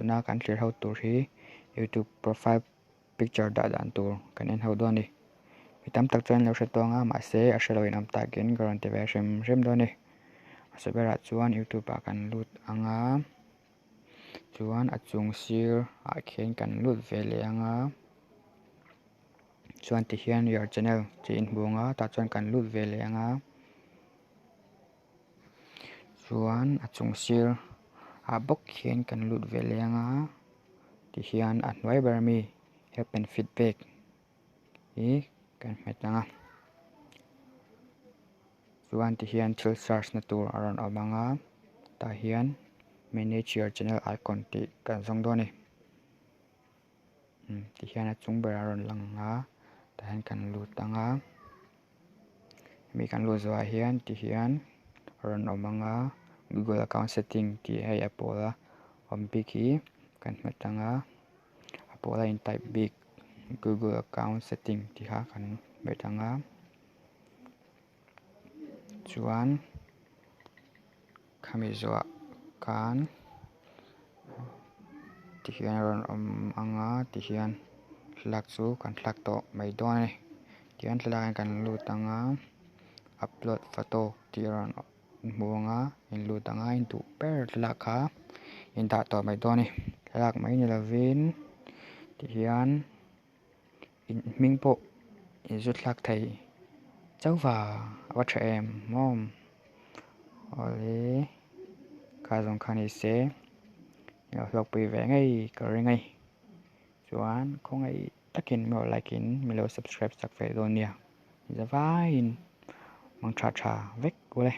na kan clear how tur hi YouTube profile picture da dan tur kan en ho do ni mitam tak chuan lo hretonga ma se a hreloin am takin guarantee ve rem do ni asabera chuan YouTube a kan lut anga chuan a chung sir a khen kan lut ve le anga chuan ti hian your channel chi in bunga ta chuan kan lut ve le anga chuan a chung sir a bok hian kan lut ve le anga ti hian a hnuai ber mi help and feedback hi kan hmetanga chuan ti hian thil search na tur aron awmanga ta hian manage your channel icon ti kan zong do ni ti hian a chung ber aron langa ta hian kan lut anga mi kan lut zo hian ti hian aron awmanga Google account setting ti hei apola big hi kan hmetanga apola in type big Google account setting ti ha kan hmetanga chuan khami zo kan ti hian aron anga ti hian thlalak chu kan thlak to mai do ni ti hian thlalak kan lut anga upload photo ti aron hmuanga in lut anga in du per thlalak kha in da to mai do ni thlalak mai ni lovin ti hian in hming po in zu thlak thei chauwa wa tha em mom ole ka zong khani se yo hlok pui ve ngei ka ri ngei chuan khongai takin mo like in milo subscribe sak ve do nia zawai in mang tha vek ole